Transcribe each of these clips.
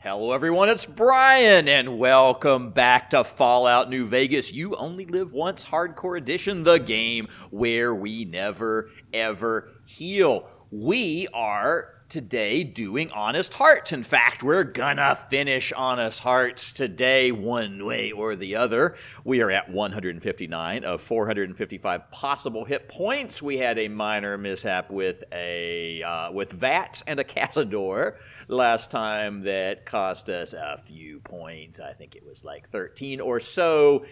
Hello everyone, it's Brian, and welcome back to Fallout New Vegas. You Only Live Once Hardcore Edition, the game where we never, ever heal. We are today doing Honest Hearts. In fact, we're gonna finish Honest Hearts today one way or the other. We are at 159 of 455 possible hit points. We had a minor mishap with VATS and a Cazador last time that cost us a few points. I think it was like 13 or so.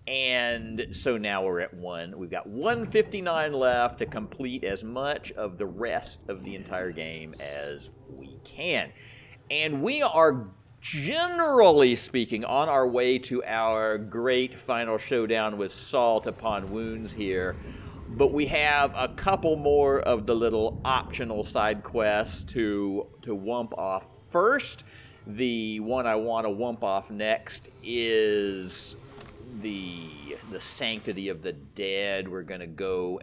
And so now we're at we've got 159 left to complete as much of the rest of the entire game as we can. And we are, generally speaking, on our way to our great final showdown with Salt Upon Wounds here. But we have a couple more of the little optional side quests to wump off first. The one I want to wump off next is the Sanctity of the Dead. We're gonna go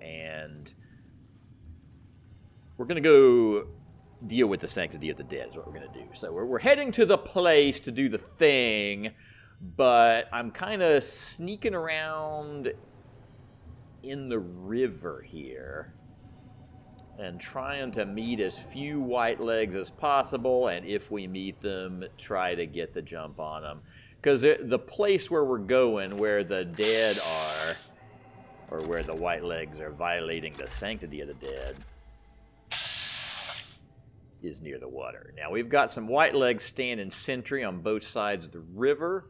deal with the Sanctity of the Dead is what we're gonna do. So we're heading to the place to do the thing, but I'm kind of sneaking around in the river here and trying to meet as few white legs as possible, and if we meet them, try to get the jump on them. Because the place where we're going, where the dead are, or where the white legs are violating the Sanctity of the Dead, is near the water. Now, we've got some white legs standing sentry on both sides of the river.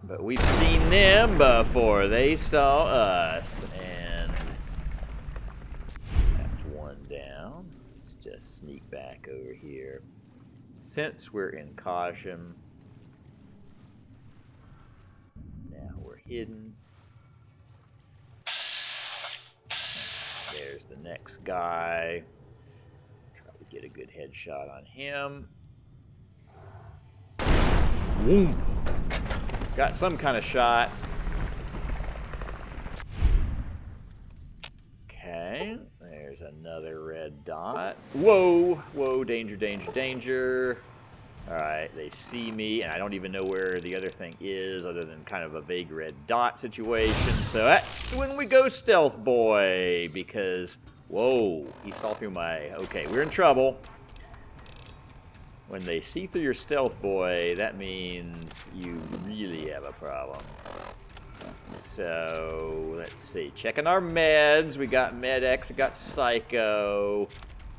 But we've seen them before. They saw us. And that's one down. Let's just sneak back over here. Since we're in caution, now we're hidden. There's the next guy. Try to get a good headshot on him. Boom. Got some kind of shot. Okay, there's another red dot. Whoa, whoa, danger, danger, danger. All right, they see me, and I don't even know where the other thing is other than kind of a vague red dot situation. So that's when we go stealth boy, because, whoa, he saw through my, okay, we're in trouble. When they see through your stealth boy, that means you really have a problem. So, let's see. Checking our meds. We got Med-X, we got Psycho.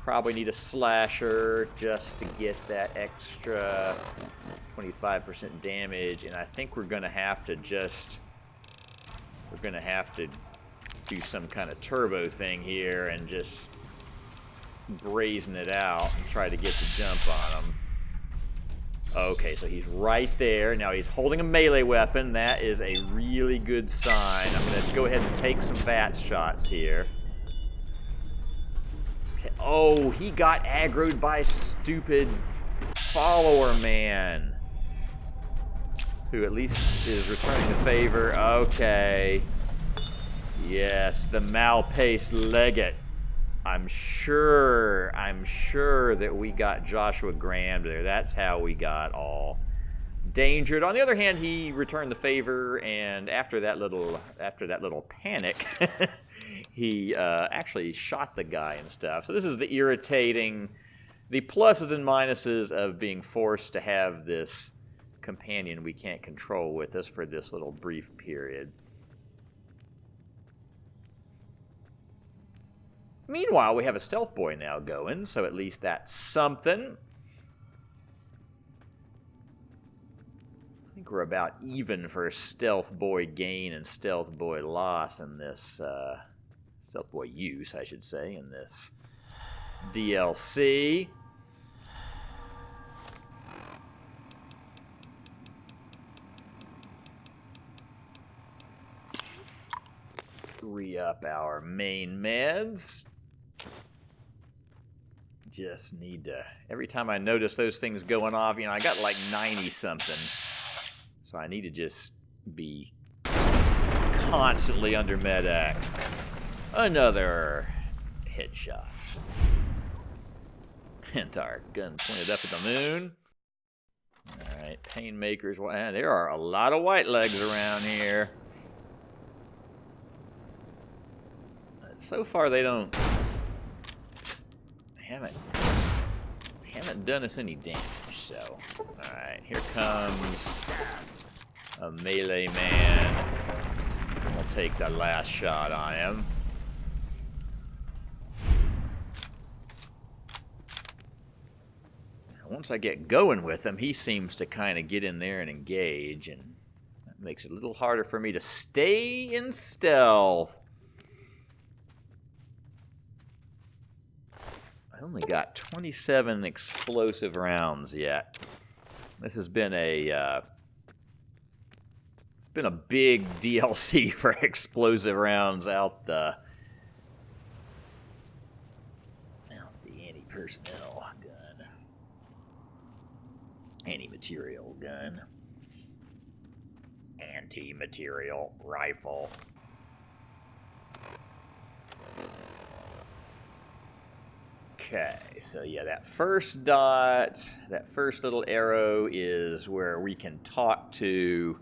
Probably need a slasher just to get that extra 25% damage. And I think we're going to have to do some kind of turbo thing here and just brazen it out and try to get the jump on him. Okay, so he's right there. Now he's holding a melee weapon. That is a really good sign. I'm going to go ahead and take some VATS shots here. Okay. Oh, he got aggroed by stupid follower man, who at least is returning the favor. Okay. Yes, the mal-paced legate. I'm sure that we got Joshua Graham there. That's how we got all dangered. On the other hand, he returned the favor, and after that little panic, he actually shot the guy and stuff. So this is the pluses and minuses of being forced to have this companion we can't control with us for this little brief period. Meanwhile, we have a stealth boy now going, so at least that's something. I think we're about even for stealth boy gain and stealth boy loss in this, stealth boy use, I should say, in this DLC. Re-up our main meds. Just need to, every time I notice those things going off, I got like 90-something. So I need to just be constantly under Med-X. Another headshot. And our gun pointed up at the moon. Alright, Painmakers. There are a lot of white legs around here. So far, they haven't done us any damage. So, alright, here comes a melee man. We'll take the last shot on him. Once I get going with him, he seems to kind of get in there and engage, and that makes it a little harder for me to stay in stealth. I only got 27 explosive rounds yet. This has been it's been a big DLC for explosive rounds out the anti-personnel gun. Anti-material gun. Anti-material rifle. Okay, so yeah, that first dot, that first little arrow is where we can talk to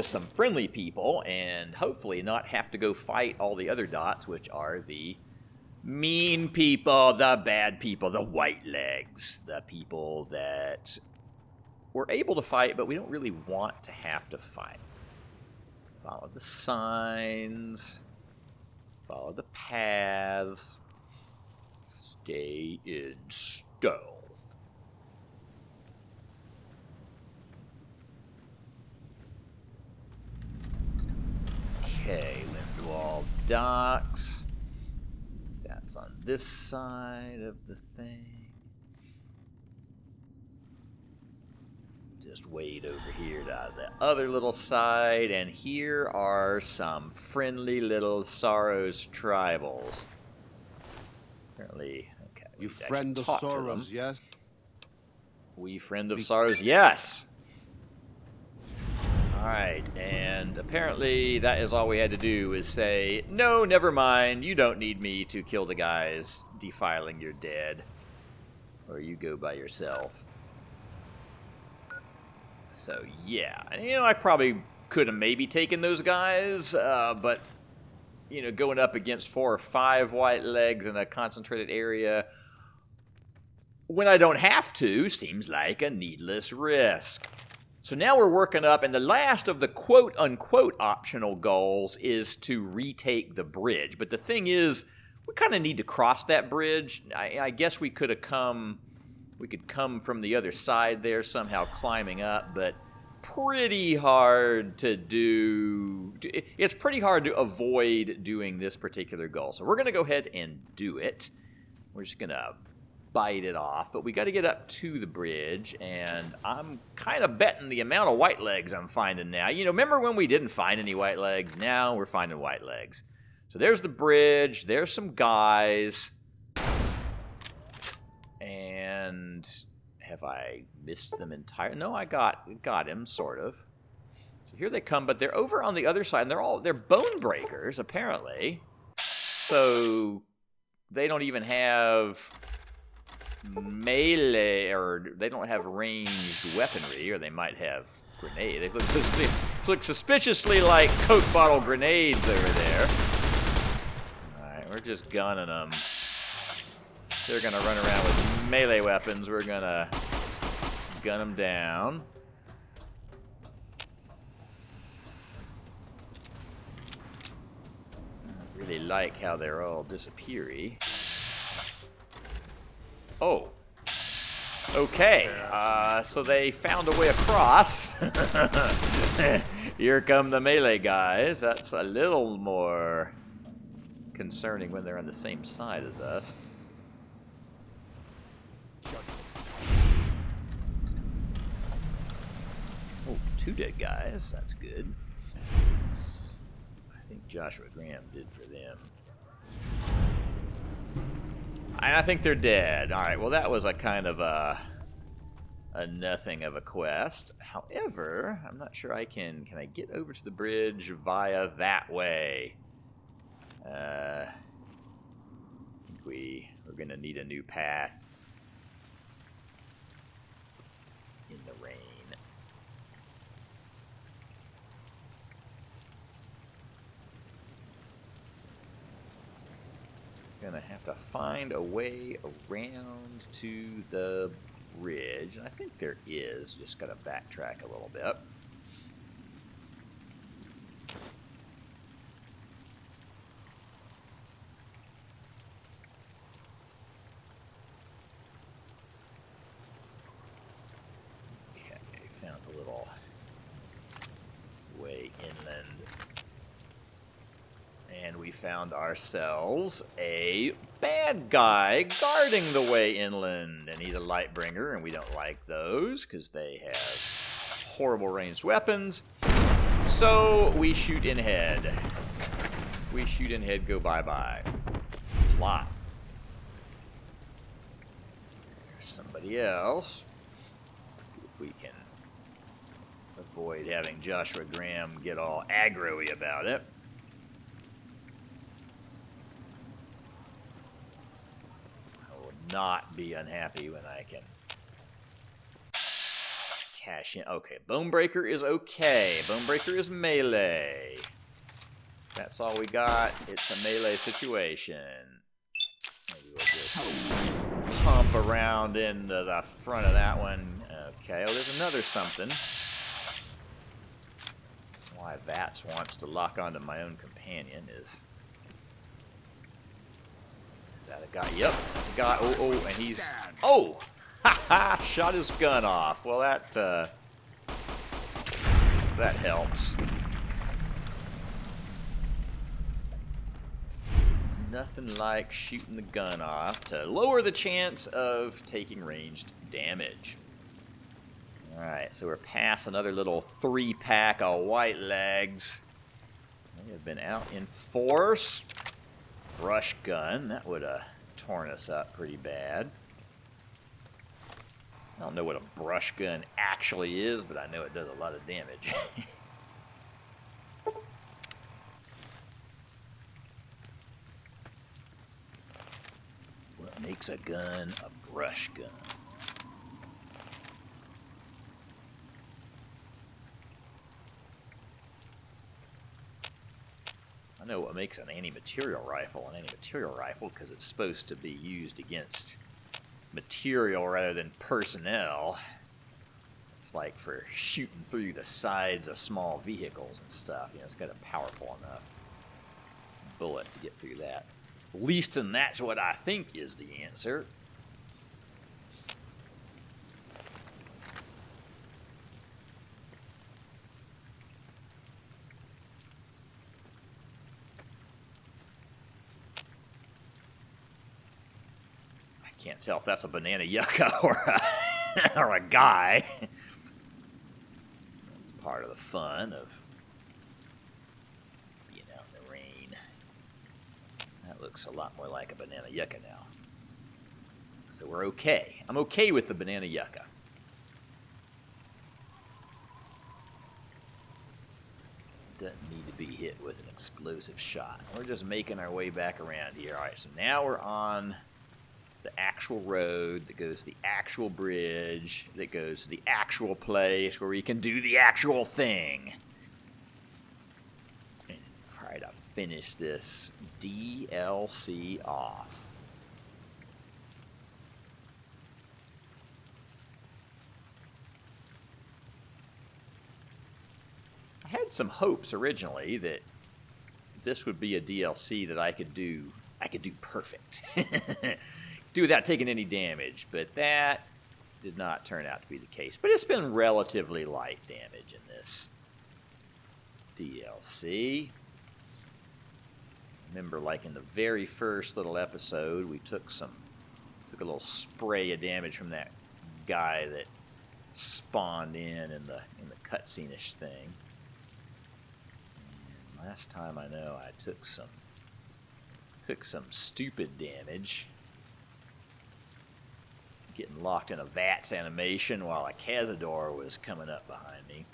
some friendly people and hopefully not have to go fight all the other dots, which are the mean people, the bad people, the white legs, the people that we're able to fight, but we don't really want to have to fight. Follow the signs, follow the paths, stay in stealth. Okay, Lindwall Docks. That's on this side of the thing. Just wade over here to the other little side, and here are some friendly little Sorrows tribals. Apparently, okay. You friend of Sorrows, yes? We friend of Sorrows, yes! Alright, and apparently that is all we had to do is say, no, never mind, you don't need me to kill the guys defiling your dead. Or you go by yourself. So, yeah. You know, I probably could have maybe taken those guys, but, you know, going up against 4 or 5 white legs in a concentrated area when I don't have to seems like a needless risk. So now we're working up, and the last of the quote-unquote optional goals is to retake the bridge. But the thing is, we kind of need to cross that bridge. I guess we could come from the other side there, somehow climbing up, but pretty hard to do. It's pretty hard to avoid doing this particular goal. So we're going to go ahead and do it. We're just going to bite it off, but we got to get up to the bridge, and I'm kind of betting the amount of white legs I'm finding now. You know, remember when we didn't find any white legs? Now we're finding white legs. So there's the bridge, there's some guys, and have I missed them entirely? No, I got him, sort of. So here they come, but they're over on the other side, and they're bone breakers, apparently. So they don't even have melee, or they don't have ranged weaponry, or they might have grenade. They look suspiciously like Coke bottle grenades over there. Alright, we're just gunning them. They're gonna run around with melee weapons. We're gonna gun them down. I really like how they're all disappeary. Oh. Okay. So they found a way across. Here come the melee guys. That's a little more concerning when they're on the same side as us. Oh, 2 dead guys. That's good. I think Joshua Graham did for them. I think they're dead. Alright, well that was a kind of a nothing of a quest. However, I'm not sure I can I get over to the bridge via that way? I think we're going to need a new path. in the rain. Gonna have to find a way around to the bridge. And I think there is. Just gotta backtrack a little bit. Okay, found a little way inland. And we found ourselves a bad guy guarding the way inland. And he's a light bringer, and we don't like those because they have horrible ranged weapons. So we shoot in head. We shoot in head, go bye-bye. Plot. There's somebody else. Let's see if we can avoid having Joshua Graham get all aggro-y about it. Not be unhappy when I can cash in. Okay, Bonebreaker is okay. Bonebreaker is melee. That's all we got. It's a melee situation. Maybe we'll just pump around into the front of that one. Okay, oh, there's another something. Why Vats wants to lock onto my own companion is... Is that a guy? Yep, that's a guy. Oh, and he's... Oh! Ha-ha! Shot his gun off. Well, that helps. Nothing like shooting the gun off to lower the chance of taking ranged damage. Alright, so we're past another little 3-pack of white legs. They have been out in force. Brush gun, that would have torn us up pretty bad. I don't know what a brush gun actually is, but I know it does a lot of damage. What makes a gun a brush gun? I know what makes an anti-material rifle an anti-material rifle, because it's supposed to be used against material rather than personnel. It's like for shooting through the sides of small vehicles and stuff. You know, it's got a powerful enough bullet to get through that. At least, and that's what I think is the answer. Can't tell if that's a banana yucca or a guy. That's part of the fun of being out in the rain. That looks a lot more like a banana yucca now. So we're okay. I'm okay with the banana yucca. Doesn't need to be hit with an explosive shot. We're just making our way back around here. All right, so now we're on the actual road that goes to the actual bridge that goes to the actual place where we can do the actual thing. And try to finish this DLC off. I had some hopes originally that this would be a DLC that I could do perfect. Do without taking any damage, but that did not turn out to be the case. But it's been relatively light damage in this DLC. Remember, like in the very first little episode, we took a little spray of damage from that guy that spawned in the cutscene-ish thing. And last time I know I took some stupid damage. Getting locked in a VATS animation while a Cazador was coming up behind me.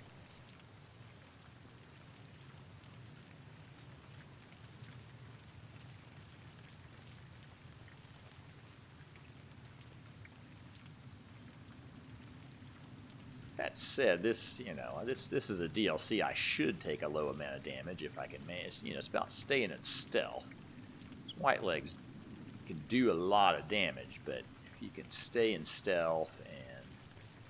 That said, this this is a DLC. I should take a low amount of damage if I can manage. It's about staying in stealth. White legs can do a lot of damage, but if you can stay in stealth and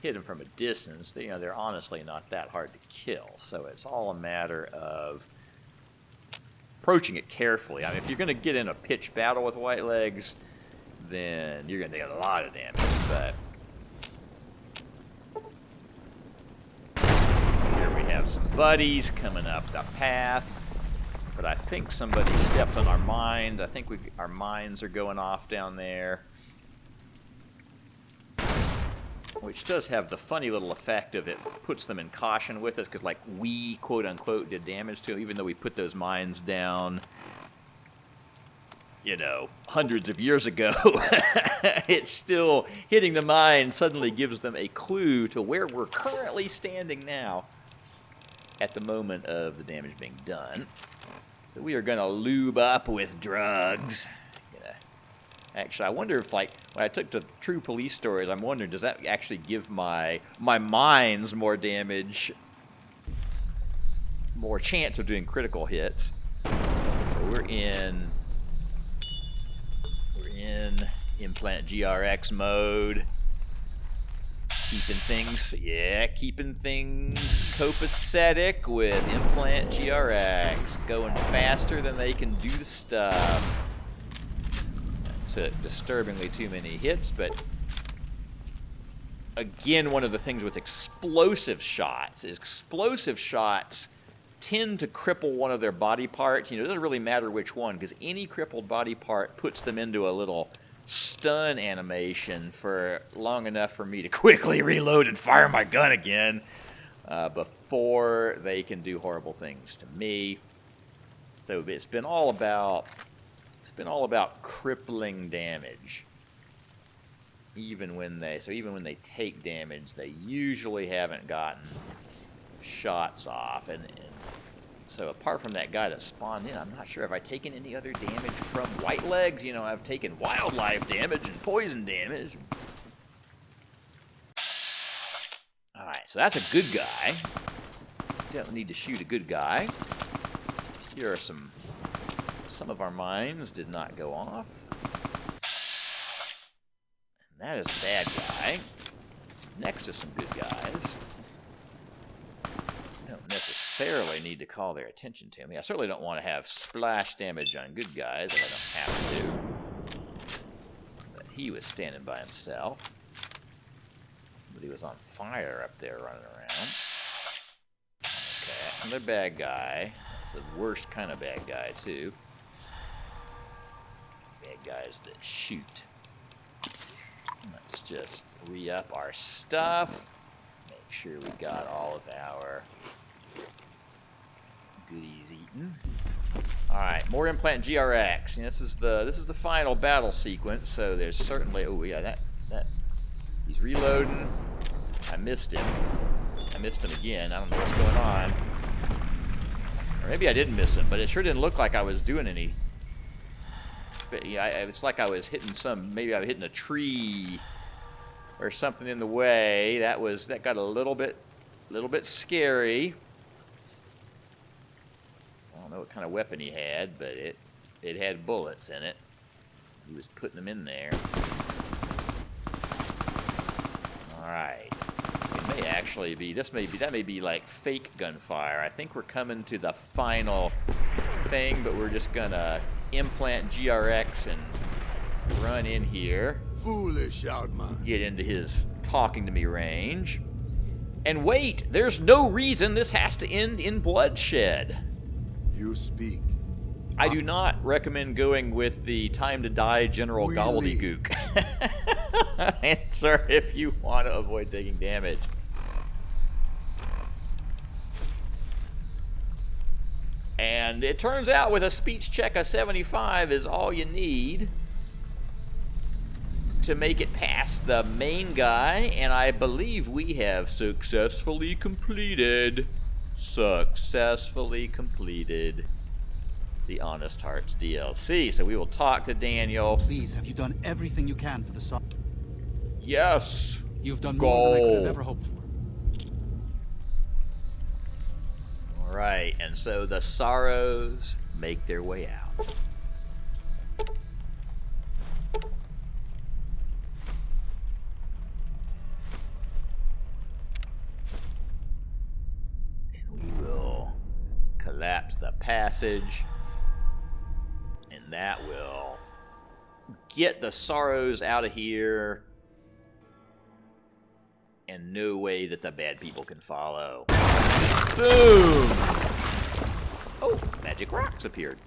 hit them from a distance, they're honestly not that hard to kill. So it's all a matter of approaching it carefully. I mean, if you're going to get in a pitched battle with white legs, then you're going to get a lot of damage. But here we have some buddies coming up the path. But I think somebody stepped on our mines. I think our mines are going off down there. Which does have the funny little effect of it puts them in caution with us, because like we, quote-unquote, did damage to them, even though we put those mines down, hundreds of years ago. It's still hitting the mine suddenly gives them a clue to where we're currently standing now at the moment of the damage being done. So we are going to lube up with drugs. Actually, I wonder if, like, when I took to True Police Stories, I'm wondering, does that actually give my mines more damage, more chance of doing critical hits? So we're in Implant GRX mode. Keeping things copacetic with Implant GRX. Going faster than they can do the stuff. That took disturbingly too many hits, but again, one of the things with explosive shots is explosive shots tend to cripple one of their body parts. It doesn't really matter which one, because any crippled body part puts them into a little stun animation for long enough for me to quickly reload and fire my gun again before they can do horrible things to me. So it's been all about crippling damage. Even when they take damage, they usually haven't gotten shots off, and so apart from that guy that spawned in, I'm not sure if I've taken any other damage from white legs. I've taken wildlife damage and poison damage. Alright, so that's a good guy. Definitely need to shoot a good guy. Here are some of our mines did not go off. And that is a bad guy. Next to some good guys. Don't necessarily need to call their attention to me. I certainly don't want to have splash damage on good guys if I don't have to. But he was standing by himself. But he was on fire up there running around. Okay, that's another bad guy. That's the worst kind of bad guy, too. Bad guys that shoot. Let's just re-up our stuff. Make sure we got all of our goodies eaten. All right, more Implant GRX. This is the final battle sequence. So there's certainly that he's reloading. I missed him. I missed him again. I don't know what's going on. Or maybe I didn't miss him, but it sure didn't look like I was doing any. But yeah, it's like I was hitting maybe I was hitting a tree or something in the way. That got a little bit scary. I don't know what kind of weapon he had, but it had bullets in it. He was putting them in there. All right. It may actually be. That may be like fake gunfire. I think we're coming to the final thing, but we're just gonna Implant GRX and run in here. Foolish outman. Get into his talking to me range. And wait, there's no reason this has to end in bloodshed. You speak. I do not recommend going with the time to die general gobbledygook answer if you want to avoid taking damage. And it turns out with a speech check of 75 is all you need to make it past the main guy, and I believe we have successfully completed the Honest Hearts DLC. So we will talk to Daniel. Please, have you done everything you can for the song? Yes. You've done more than I could have ever hoped for. right, and so the Sorrows make their way out. And we will collapse the passage, and that will get the Sorrows out of here, and no way that the bad people can follow. Boom! Oh, magic rocks appeared.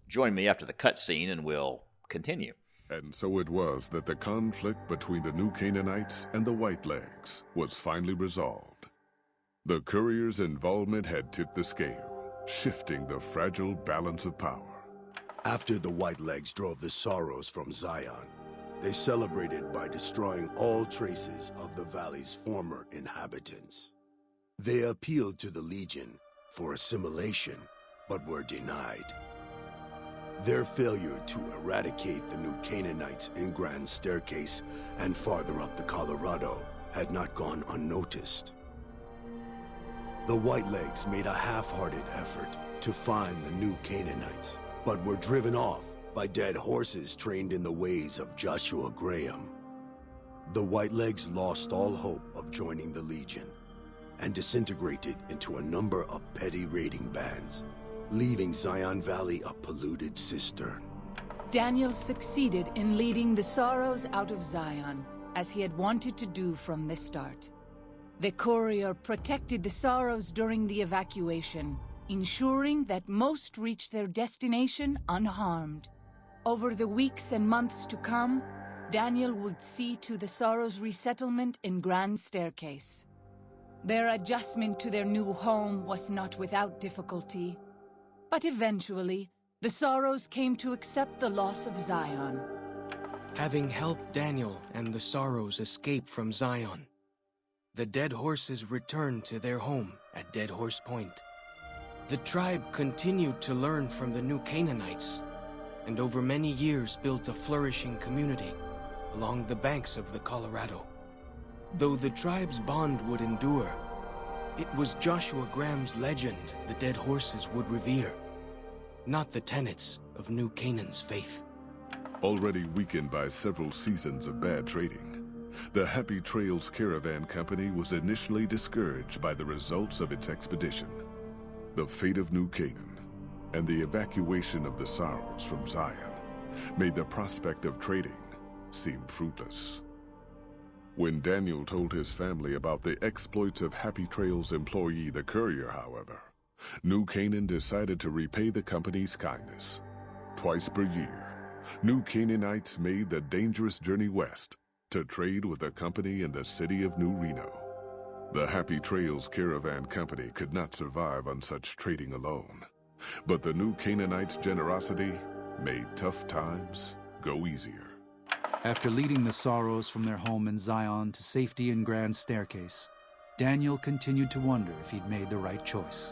Join me after the cutscene and we'll continue. And so it was that the conflict between the New Canaanites and the Whitelegs was finally resolved. The courier's involvement had tipped the scale, shifting the fragile balance of power. After the Whitelegs drove the Sorrows from Zion, they celebrated by destroying all traces of the valley's former inhabitants. They appealed to the Legion for assimilation, but were denied. Their failure to eradicate the New Canaanites in Grand Staircase and farther up the Colorado had not gone unnoticed. The Whitelegs made a half-hearted effort to find the New Canaanites, but were driven off by dead horses trained in the ways of Joshua Graham. The Whitelegs lost all hope of joining the Legion and disintegrated into a number of petty raiding bands, leaving Zion Valley a polluted cistern. Daniel succeeded in leading the Sorrows out of Zion, as he had wanted to do from the start. The courier protected the Sorrows during the evacuation, ensuring that most reached their destination unharmed. Over the weeks and months to come, Daniel would see to the Sorrows' resettlement in Grand Staircase. Their adjustment to their new home was not without difficulty, but eventually, the Sorrows came to accept the loss of Zion. Having helped Daniel and the Sorrows escape from Zion, the dead horses returned to their home at Dead Horse Point. The tribe continued to learn from the New Canaanites, and over many years built a flourishing community along the banks of the Colorado. Though the tribe's bond would endure, it was Joshua Graham's legend the dead horses would revere, not the tenets of New Canaan's faith. Already weakened by several seasons of bad trading, the Happy Trails Caravan Company was initially discouraged by the results of its expedition. The fate of New Canaan and the evacuation of the Sorrows from Zion made the prospect of trading seem fruitless. When Daniel told his family about the exploits of Happy Trails employee the courier, however, New Canaan decided to repay the company's kindness. Twice per year, New Canaanites made the dangerous journey west to trade with a company in the city of New Reno. The Happy Trails Caravan Company could not survive on such trading alone, but the New Canaanites' generosity made tough times go easier. After leading the Sorrows from their home in Zion to safety in Grand Staircase, Daniel continued to wonder if he'd made the right choice.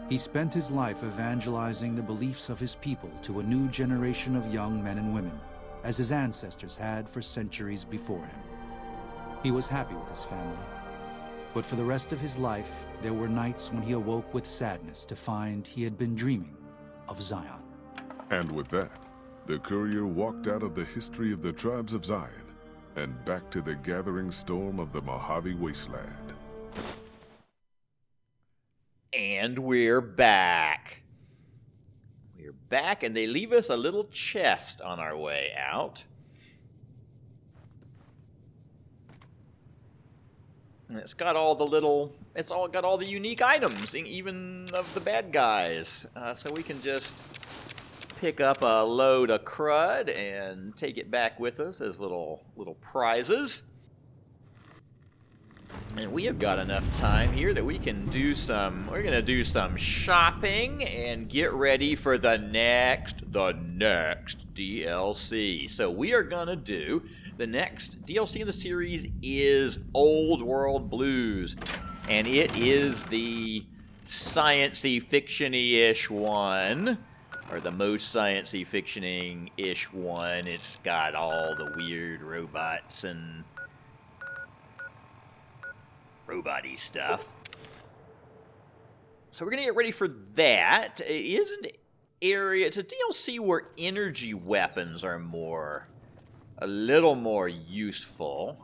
He spent his life evangelizing the beliefs of his people to a new generation of young men and women, as his ancestors had for centuries before him. He was happy with his family, but for the rest of his life, there were nights when he awoke with sadness to find he had been dreaming of Zion. And with that, the courier walked out of the history of the tribes of Zion and back to the gathering storm of the Mojave Wasteland. And we're back. We're back, and they leave us a little chest on our way out. And it's got all the unique items, even of the bad guys. So we can just pick up a load of crud and take it back with us as little prizes. And we have got enough time here that we're going to do some shopping and get ready for the next DLC. So we are going to do, the next DLC in the series is Old World Blues. And it is the science-y fiction-y-ish one, or the most science-y fiction-ish one. It's got all the weird robots and robot-y stuff. So we're going to get ready for that. It is an area, it's a DLC where energy weapons are a little more useful.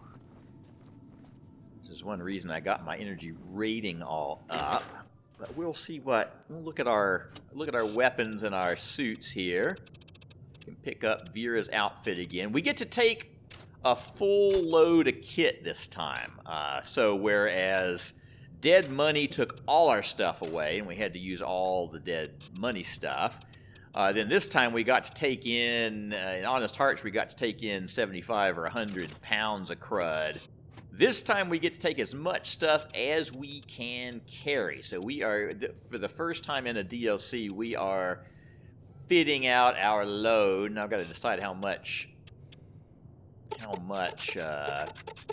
This is one reason I got my energy rating all up. But we'll see we'll look at our weapons and our suits here. We can pick up Vera's outfit again. We get to take a full load of kit this time. So whereas Dead Money took all our stuff away and we had to use all the Dead Money stuff, then this time we got to take in Honest Hearts, we got to take in 75 or 100 pounds of crud. This time we get to take as much stuff as we can carry. So we are, for the first time in a DLC, we are fitting out our load. Now I've got to decide how much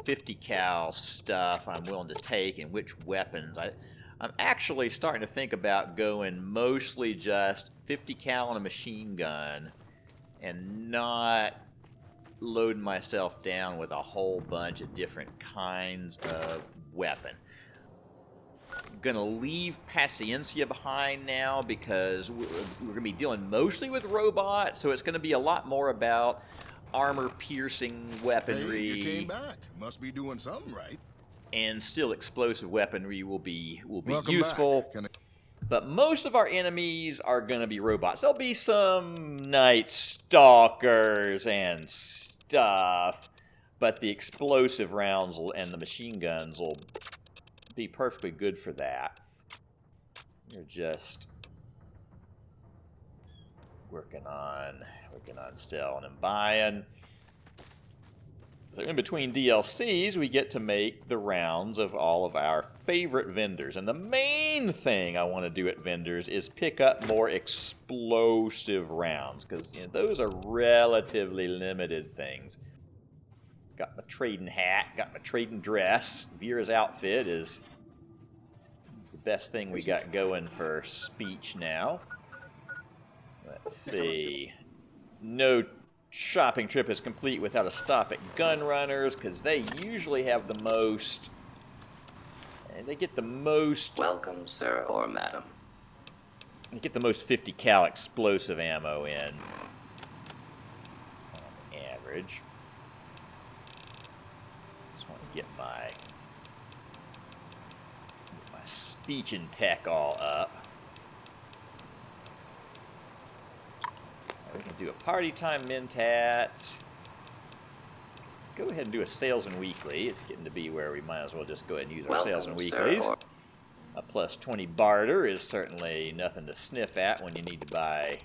50 cal stuff I'm willing to take and which weapons. I'm actually starting to think about going mostly just 50 cal on a machine gun and not loading myself down with a whole bunch of different kinds of weapon. I'm going to leave Paciencia behind now because we're going to be dealing mostly with robots, so it's going to be a lot more about armor-piercing weaponry. Hey, you came back. Must be doing something right. And still explosive weaponry will be Welcome useful. But most of our enemies are going to be robots. There'll be some Night Stalkers and stuff, but the explosive rounds and the machine guns will be perfectly good for that. We're just working on selling and buying. So in between DLCs, we get to make the rounds of all of our favorite vendors. And the main thing I want to do at vendors is pick up more explosive rounds, because those are relatively limited things. Got my trading hat, got my trading dress. Vera's outfit is the best thing we got going for speech now. Let's see. No shopping trip is complete without a stop at gun runners, because they usually have the most, and they get the most. Welcome, sir or madam. They get the most 50 cal explosive ammo in on average. Just want to get my speech and tech all up. We can do a party time mentat. Go ahead and do a sales and weekly. It's getting to be where we might as well just go ahead and use our sales and weeklies. A plus 20 barter is certainly nothing to sniff at when you need to buy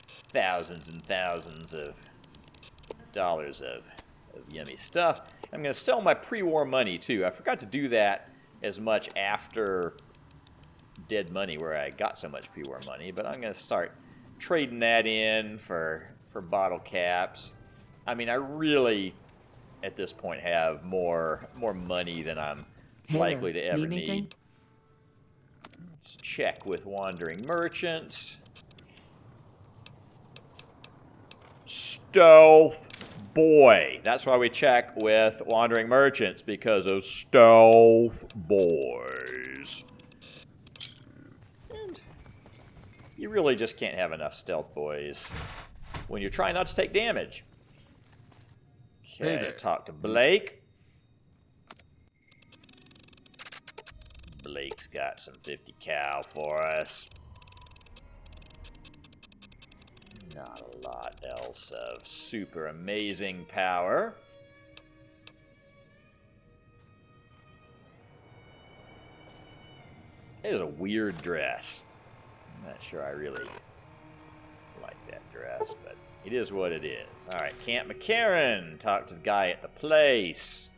thousands and thousands of dollars of yummy stuff. I'm going to sell my pre-war money too. I forgot to do that as much after Dead Money, where I got so much pre-war money, but I'm going to start trading that in for bottle caps. I mean, I really, at this point, have more money than I'm likely to ever need. Let's check with wandering merchants. Stealth boy. That's why we check with wandering merchants, because of stealth boys. You really just can't have enough stealth boys when you're trying not to take damage. Okay, Hey there. Talk to Blake. Blake's got some 50 cal for us. Not a lot else of super amazing power. It is a weird dress. I'm not sure I really like that dress, but it is what it is. All right, Camp McCarran. Talk to the guy at the place.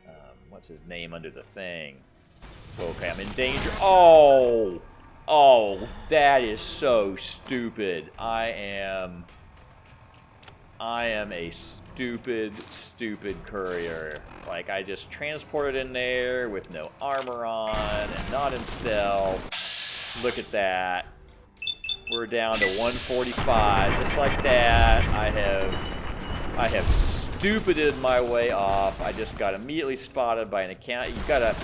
What's his name under the thing? Okay, I'm in danger. Oh, that is so stupid. I am a stupid courier. Like, I just transported in there with no armor on and not in stealth. Look at that. We're down to 145, just like that. I have stupided my way off. I just got immediately spotted by an account. You've got to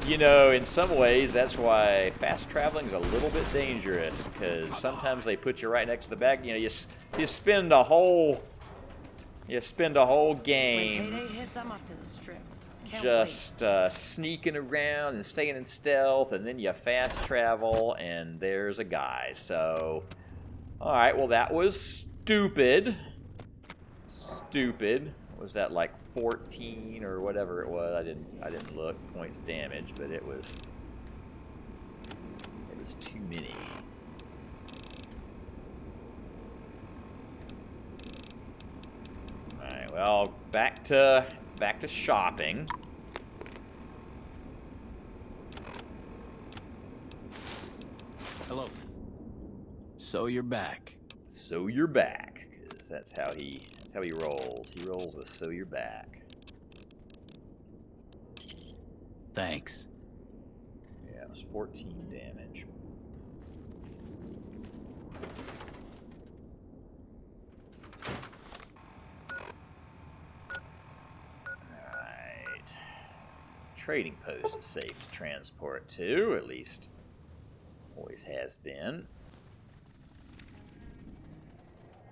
You know, in some ways, that's why fast traveling is a little bit dangerous, because sometimes they put you right next to the back. You know, you spend a whole game When payday hits, I'm off to the strip. Can't just sneaking around and staying in stealth, and then you fast travel, and there's a guy. So, all right, well that was stupid. Stupid. Was that like 14 or whatever it was? I didn't look points damage, but it was too many. All right, well, back to shopping. Hello. So you're back. So you're back, because that's how he rolls. He rolls with "so you're back." Thanks. Yeah, it was 14 damage. Alright. Trading post is safe to transport to, at least always has been.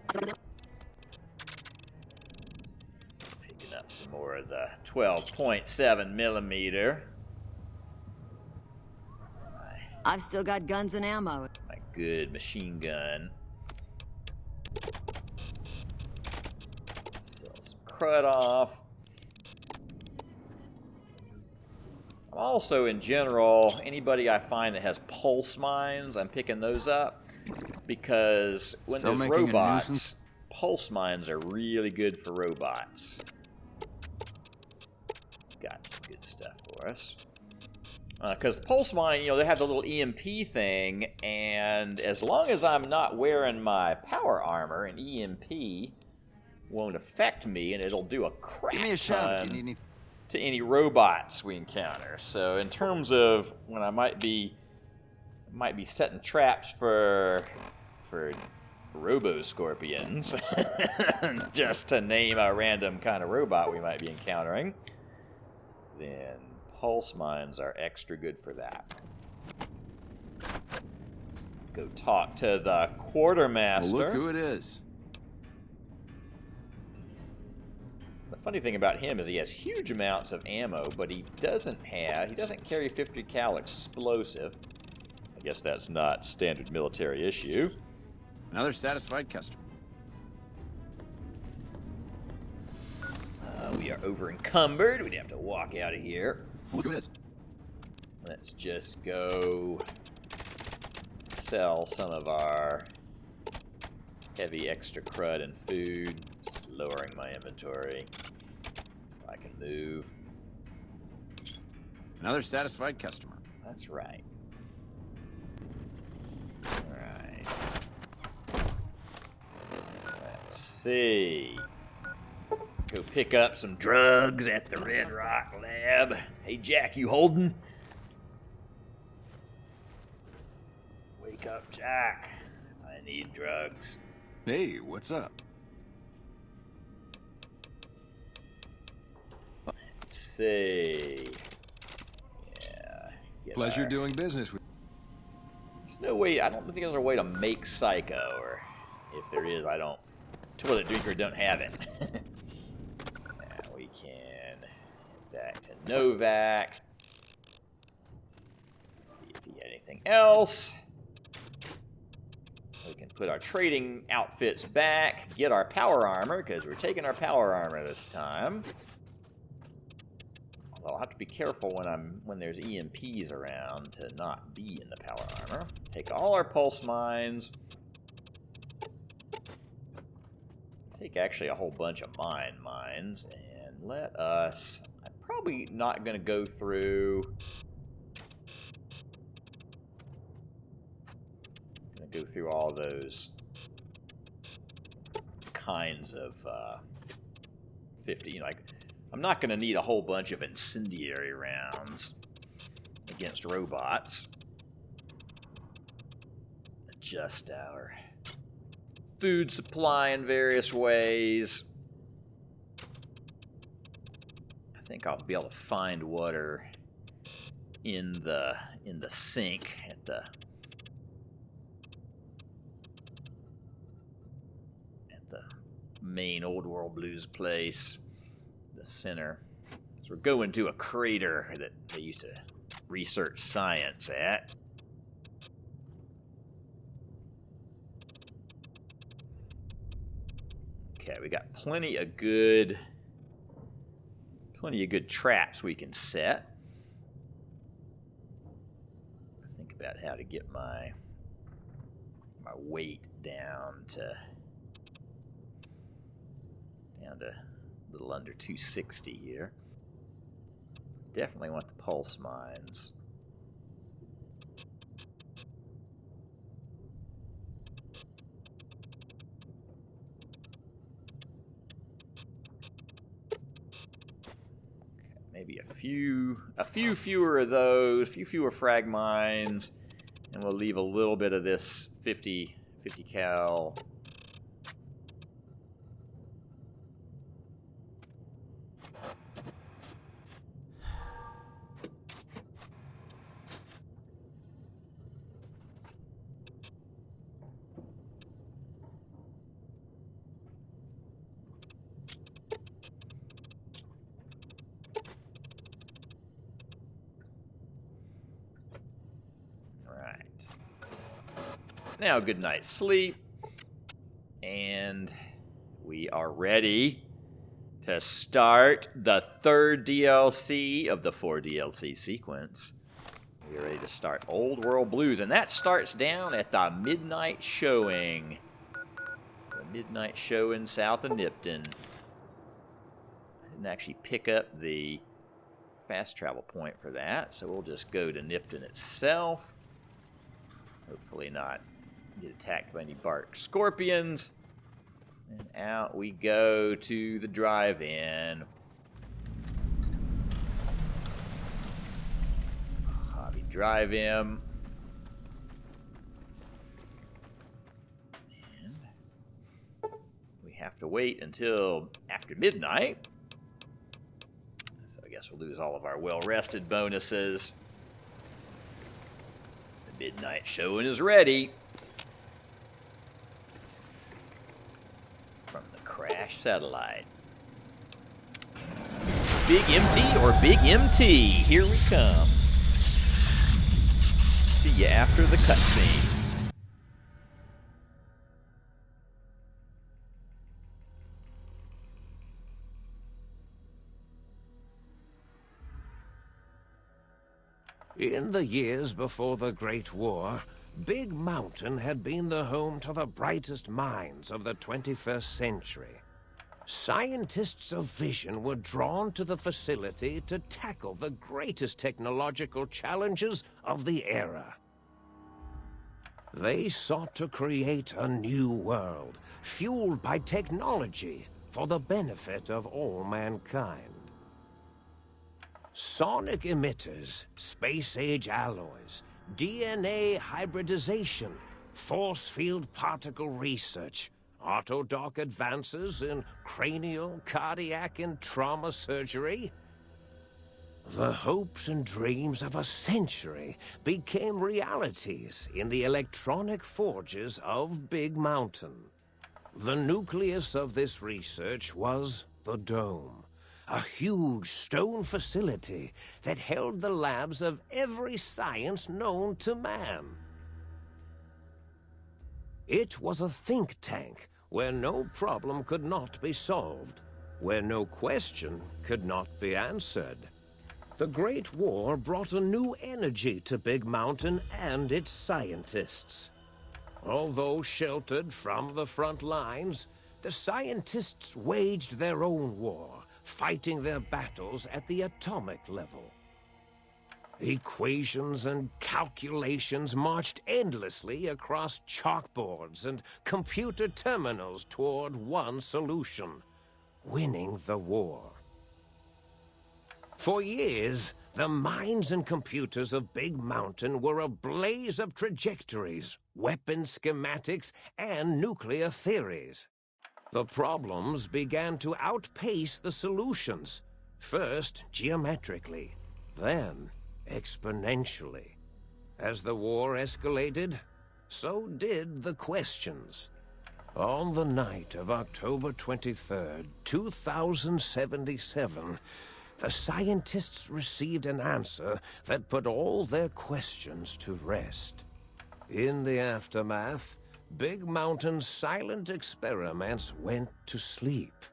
Picking up some more of the 12.7 millimeter. I've still got guns and ammo. My good machine gun. Sell some crud off. I'm also, in general, anybody I find that has pulse mines, I'm picking those up. Because when Still there's making a robots, nuisance? pulse mines are really good for robots. It's got some good stuff for us. Because pulse mine, you know, they have the little EMP thing, and as long as I'm not wearing my power armor, an EMP won't affect me, and it'll do a crap Give me a shout if ton you need anything. to any robots we encounter. So in terms of when I might be setting traps for robo-scorpions, just to name a random kind of robot we might be encountering, then pulse mines are extra good for that. Go talk to the quartermaster. Well, look who it is. The funny thing about him is he has huge amounts of ammo, but he doesn't carry 50 cal explosive. I guess that's not standard military issue. Another satisfied customer. We are over encumbered. We'd have to walk out of here. Look who it is. Let's just go sell some of our heavy extra crud and food. Just lowering my inventory so I can move. Another satisfied customer. That's right. Alright. Let's see. Go pick up some drugs at the Red Rock Lab. Hey, Jack, you holding? Wake up, Jack. I need drugs. Hey, what's up? Let's see. Yeah. Pleasure doing business with There's no way, I don't think there's a way to make Psycho, or if there is, I don't. Toilet drinker don't have it. Now we can head back to Novak. See if he had anything else. We can put our trading outfits back, get our power armor, because we're taking our power armor this time. Although I'll have to be careful when there's EMPs around to not be in the power armor. Take all our pulse mines. Take actually a whole bunch of mines, and let us... I'm probably not going to go through... Go through all those kinds of 50, like, I'm not going to need a whole bunch of incendiary rounds against robots. Adjust our food supply in various ways. I think I'll be able to find what are in the sink at the main Old World Blues place, the center. So we're going to a crater that they used to research science at. Okay, we got plenty of good traps we can set. Think about how to get my weight down to a little under 260 here. Definitely want the pulse mines. Maybe a few fewer of those, a few fewer frag mines, and we'll leave a little bit of this 50 cal. Now, good night's sleep, and we are ready to start the third DLC of the 4 DLC sequence. We're ready to start Old World Blues, and that starts down at the midnight showing. The midnight showing south of Nipton. I didn't actually pick up the fast travel point for that, so we'll just go to Nipton itself. Hopefully not get attacked by any bark scorpions. And out we go to the drive-in. Hobby drive-in. And we have to wait until after midnight. So I guess we'll lose all of our well-rested bonuses. The midnight showing is ready. From the crash satellite. Big MT or Big MT, here we come. See you after the cutscene. In the years before the Great War, Big Mountain had been the home to the brightest minds of the 21st century. Scientists of vision were drawn to the facility to tackle the greatest technological challenges of the era. They sought to create a new world, fueled by technology for the benefit of all mankind. Sonic emitters, space-age alloys, DNA hybridization, force field particle research, autodoc advances in cranial, cardiac, and trauma surgery. The hopes and dreams of a century became realities in the electronic forges of Big Mountain. The nucleus of this research was the Dome, a huge stone facility that held the labs of every science known to man. It was a think tank where no problem could not be solved, where no question could not be answered. The Great War brought a new energy to Big Mountain and its scientists. Although sheltered from the front lines, the scientists waged their own war, fighting their battles at the atomic level. Equations and calculations marched endlessly across chalkboards and computer terminals toward one solution: winning the war. For years, the minds and computers of Big Mountain were a blaze of trajectories, weapon schematics, and nuclear theories. The problems began to outpace the solutions, first geometrically, then exponentially. As the war escalated, so did the questions. On the night of October 23rd, 2077, the scientists received an answer that put all their questions to rest. In the aftermath, Big Mountain's silent experiments went to sleep,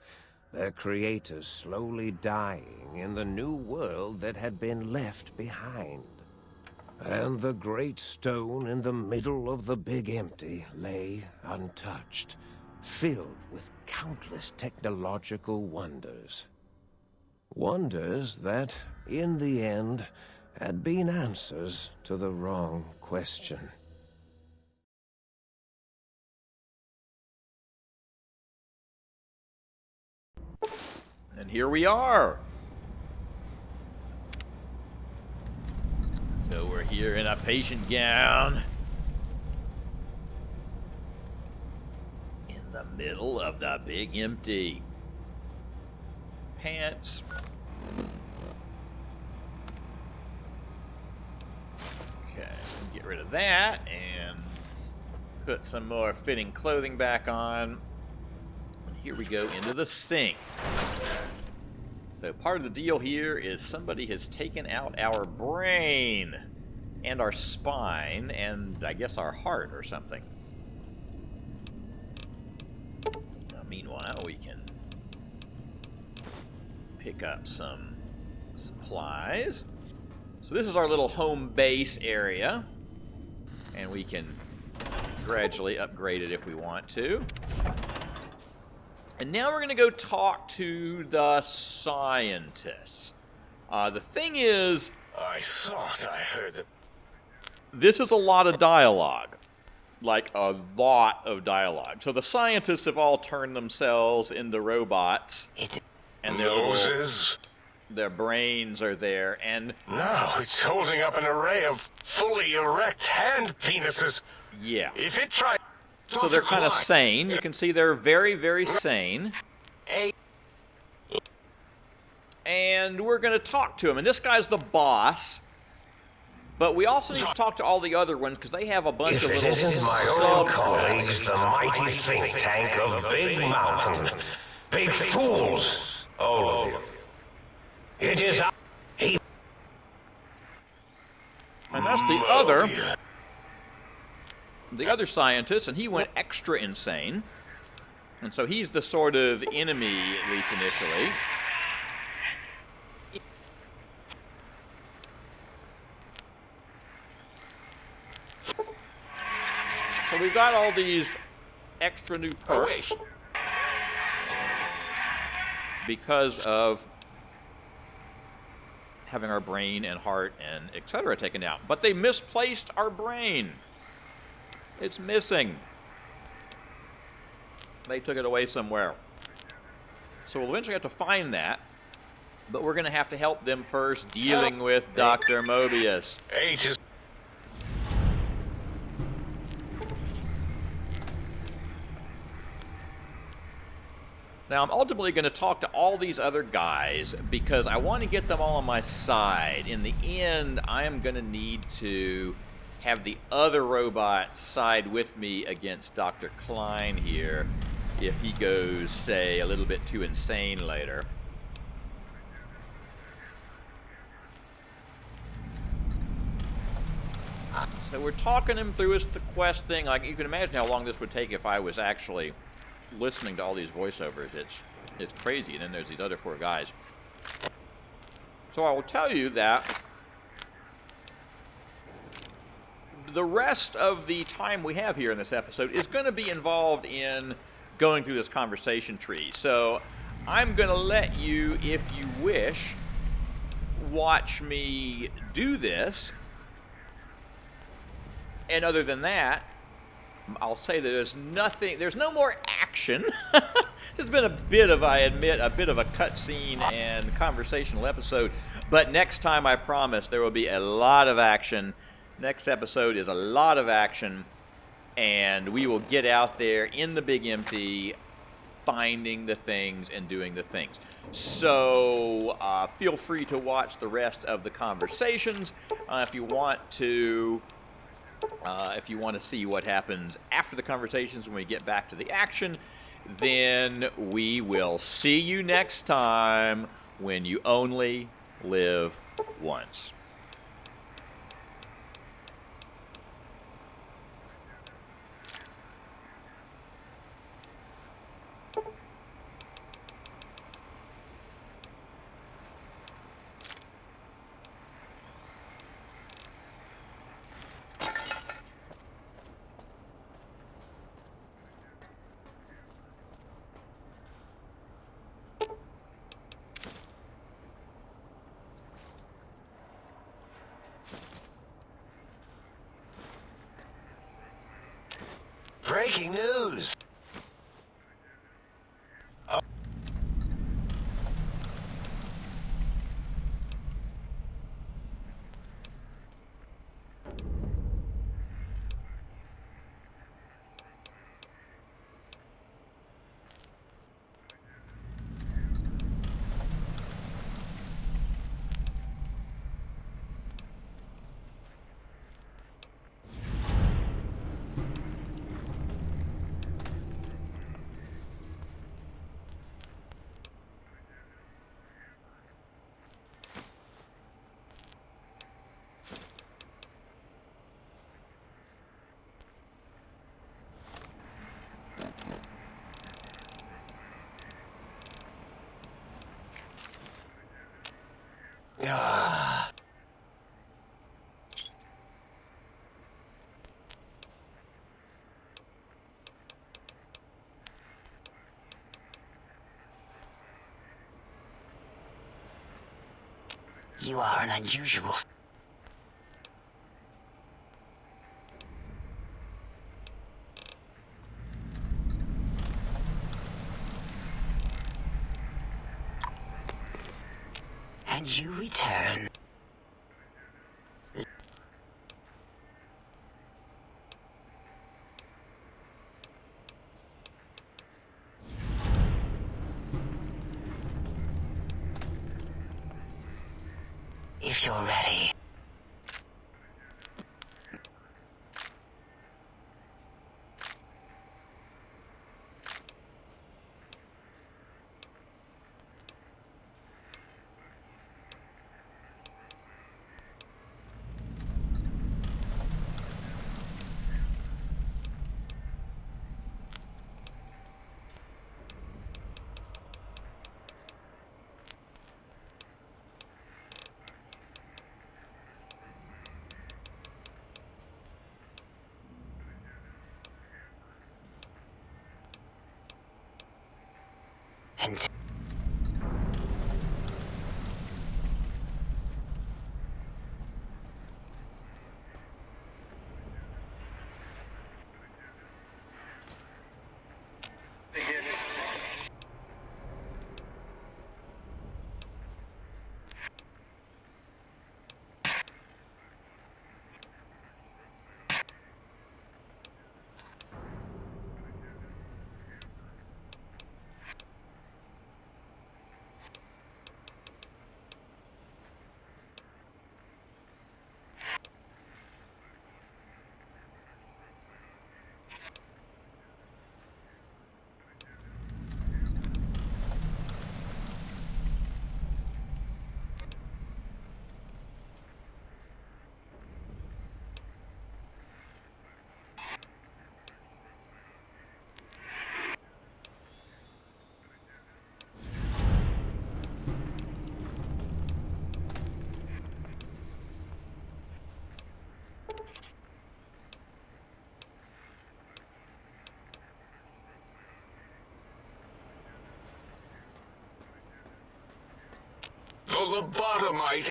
their creators slowly dying in the new world that had been left behind. And the great stone in the middle of the Big Empty lay untouched, filled with countless technological wonders. Wonders that, in the end, had been answers to the wrong question. And here we are. So we're here in a patient gown. In the middle of the Big Empty. Pants. Okay, get rid of that and put some more fitting clothing back on. And here we go into the sink. So part of the deal here is somebody has taken out our brain and our spine and I guess our heart or something. Now, meanwhile, we can pick up some supplies. So this is our little home base area, and we can gradually upgrade it if we want to. And now we're going to go talk to the scientists. The thing is, I thought I heard the... This is a lot of dialogue. Like, a lot of dialogue. So the scientists have all turned themselves into robots. And their brains are there, and... Now it's holding up an array of fully erect hand penises. Yeah. If it tries... So they're kind of sane. You can see they're very, very sane. And we're going to talk to him. And this guy's the boss. But we also need to talk to all the other ones, because they have a bunch of little If it isn't my own colleagues, the mighty think tank of Big Mountain. Big fools, all of you. It is... And that's the other... The other scientist, and he went extra insane. And so he's the sort of enemy, at least initially. So we've got all these extra new perks because of having our brain and heart and etc. taken out. But they misplaced our brain. It's missing. They took it away somewhere. So we'll eventually have to find that. But we're going to have to help them first dealing with Dr. Mobius. Now, I'm ultimately going to talk to all these other guys because I want to get them all on my side. In the end, I am going to need to have the other robot side with me against Dr. Klein here if he goes, say, a little bit too insane later. So we're talking him through the quest thing. Like, you can imagine how long this would take if I was actually listening to all these voiceovers. It's crazy. And then there's these other four guys. So I will tell you that the rest of the time we have here in this episode is going to be involved in going through this conversation tree. So I'm going to let you, if you wish, watch me do this. And other than that, I'll say that there's no more action. There's been a bit of, I admit, a bit of a cutscene and conversational episode. But next time, I promise, there will be a lot of action. Next episode is a lot of action, and we will get out there in the Big Empty, finding the things and doing the things. So feel free to watch the rest of the conversations if you want to. If you want to see what happens after the conversations when we get back to the action, then we will see you next time when you only live once. Breaking news! Ah. You are an unusual... And you return. If you're ready. And... The lobotomite!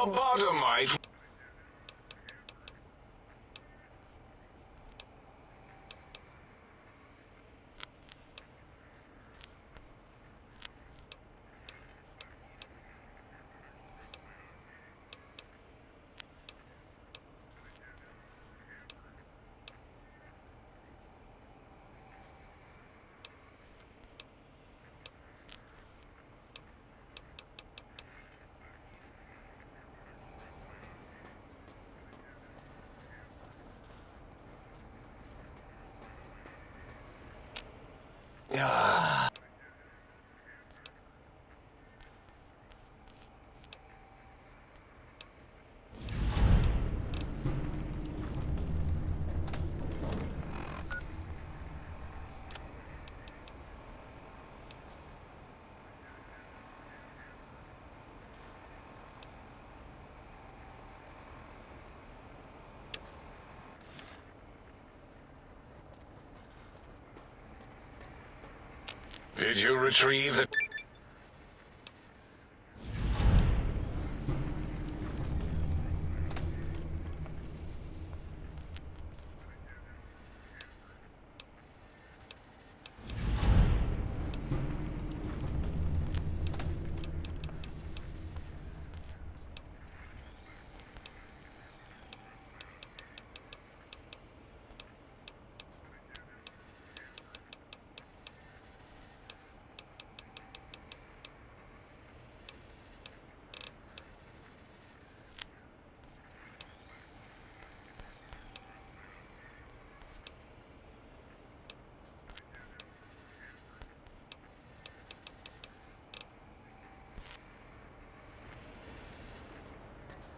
lobotomite. Did you retrieve the...